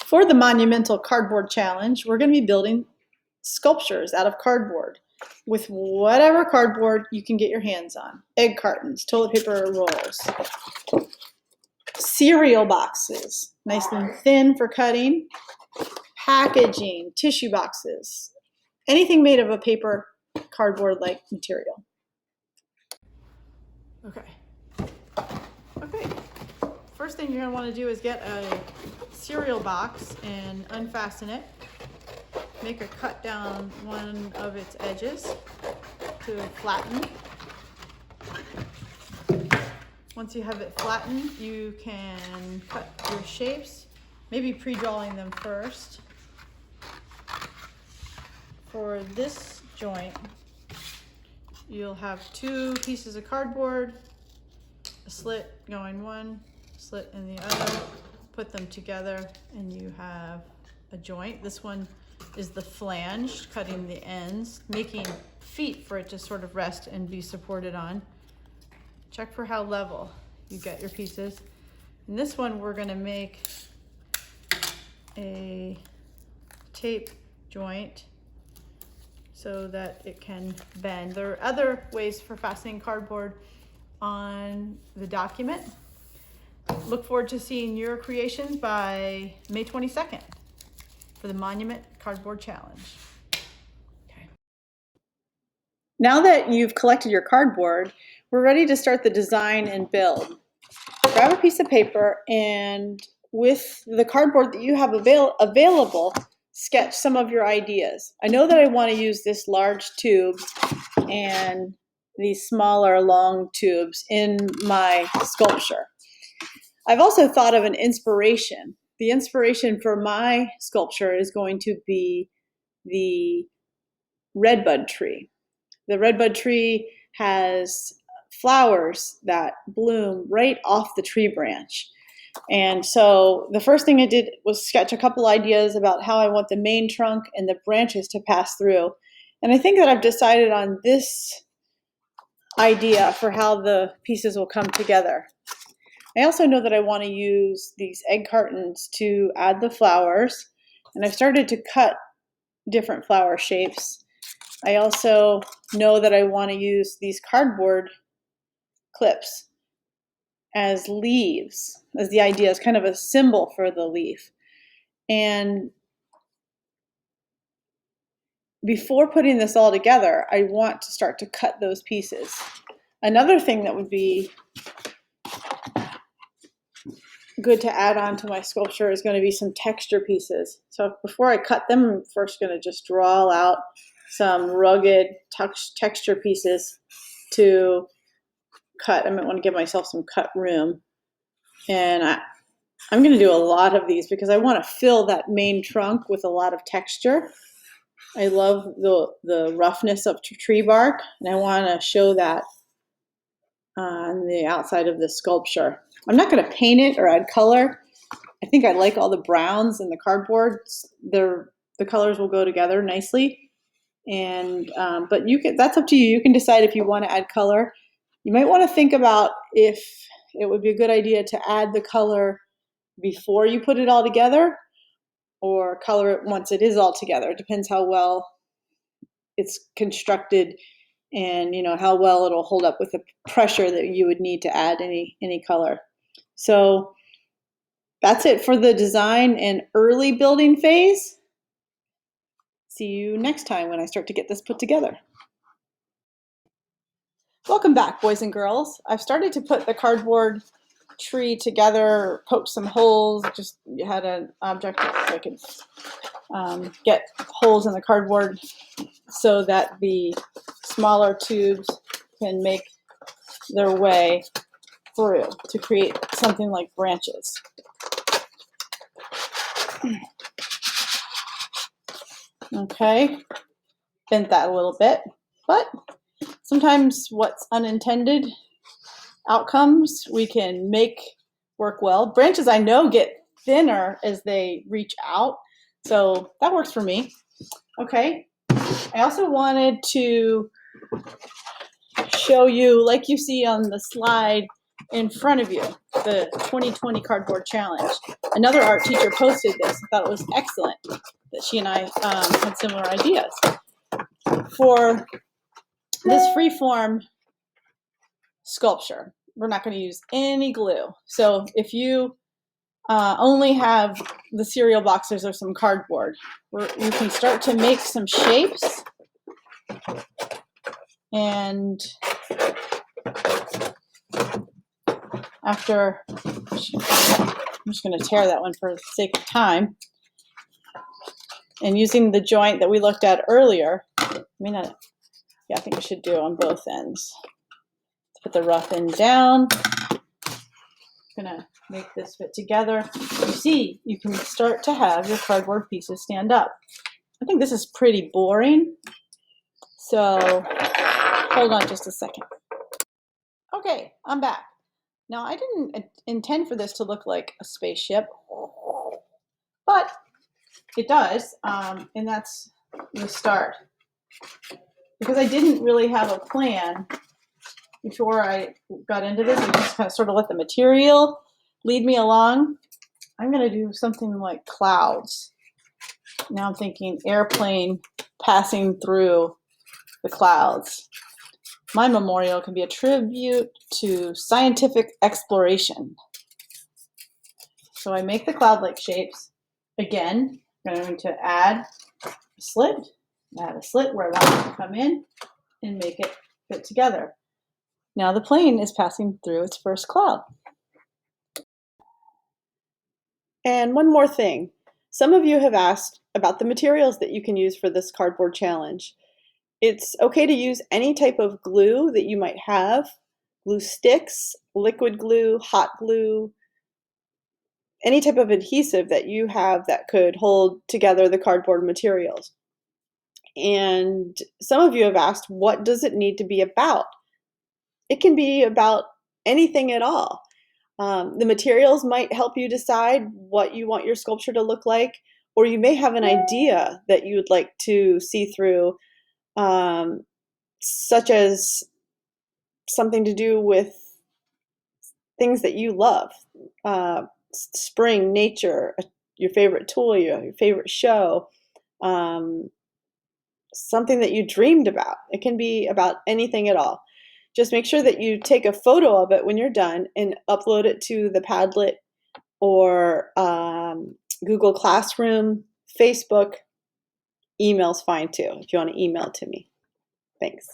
For the Monumental Cardboard Challenge, we're going to be building sculptures out of cardboard with whatever cardboard you can get your hands on. Egg cartons, toilet paper rolls, cereal boxes, nice and thin for cutting, packaging, tissue boxes, anything made of a paper cardboard-like material. Okay. First thing you're going to want to do is get a cereal box and unfasten it. Make a cut down one of its edges to flatten. Once you have it flattened, you can cut your shapes, maybe pre-drawing them first. For this joint, you'll have two pieces of cardboard, a slit going one, slit in the other, put them together and you have a joint. This one is the flange, cutting the ends, making feet for it to sort of rest and be supported on. Check for how level you get your pieces. In this one, we're going to make a tape joint so that it can bend. There are other ways for fastening cardboard on the document. Look forward to seeing your creations by May 22nd for the Monument Cardboard Challenge. Okay. Now that you've collected your cardboard, we're ready to start the design and build. Grab a piece of paper and with the cardboard that you have available, sketch some of your ideas. I know that I want to use this large tube and these smaller long tubes in my sculpture. I've also thought of an inspiration. The inspiration for my sculpture is going to be the redbud tree. The redbud tree has flowers that bloom right off the tree branch. And so the first thing I did was sketch a couple ideas about how I want the main trunk and the branches to pass through. And I think that I've decided on this idea for how the pieces will come together. I also know that I want to use these egg cartons to add the flowers, and I've started to cut different flower shapes. I also know that I want to use these cardboard clips as leaves, as the idea is kind of a symbol for the leaf. And before putting this all together, I want to start to cut those pieces. Another thing that would be good to add on to my sculpture is going to be some texture pieces. So before I cut them, I'm first going to just draw out some rugged texture pieces to cut. I might want to give myself some cut room. And I'm going to do a lot of these because I want to fill that main trunk with a lot of texture. I love the roughness of tree bark, and I want to show that on the outside of the sculpture. I'm not going to paint it or add color. I think I like all the browns and the cardboard. The colors will go together nicely. And but that's up to you. You can decide if you want to add color. You might want to think about if it would be a good idea to add the color before you put it all together or color it once it is all together. It depends how well it's constructed and how well it'll hold up with the pressure that you would need to add any color. So that's it for the design and early building phase. See you next time when I start to get this put together. Welcome back, boys and girls. I've started to put the cardboard tree together, poke some holes, just had an object so I could get holes in the cardboard so that the smaller tubes can make their way through to create something like branches. Okay, bent that a little bit, but sometimes what's unintended outcomes we can make work well. Branches I know get thinner as they reach out, so that works for me. Okay, I also wanted to show you, like you see on the slide, in front of you, the 2020 cardboard challenge. Another art teacher posted this. I thought it was excellent that she and I had similar ideas. For this freeform sculpture, we're not going to use any glue. So if you only have the cereal boxes or some cardboard, you can start to make some shapes. And after, I'm just going to tear that one for the sake of time. And using the joint that we looked at earlier, I think we should do on both ends. Let's put the rough end down. I'm gonna make this fit together. You see, you can start to have your cardboard pieces stand up. I think this is pretty boring, so hold on just a second. Okay, I'm back. Now, I didn't intend for this to look like a spaceship, but it does, and that's the start. Because I didn't really have a plan before I got into this, I just kind of sort of let the material lead me along. I'm going to do something like clouds. Now I'm thinking airplane passing through the clouds. My memorial can be a tribute to scientific exploration. So I make the cloud-like shapes. Again, I'm going to add a slit where I want it to come in and make it fit together. Now the plane is passing through its first cloud. And one more thing. Some of you have asked about the materials that you can use for this cardboard challenge. It's okay to use any type of glue that you might have. Glue sticks, liquid glue, hot glue, any type of adhesive that you have that could hold together the cardboard materials. And some of you have asked, what does it need to be about? It can be about anything at all. The materials might help you decide what you want your sculpture to look like, or you may have an idea that you would like to see through, such as something to do with things that you love. Spring, nature, your favorite toy, your favorite show, something that you dreamed about. It can be about anything at all. Just make sure that you take a photo of it when you're done and upload it to the Padlet or Google Classroom, Facebook. Email's fine too, if you want to email to me. Thanks.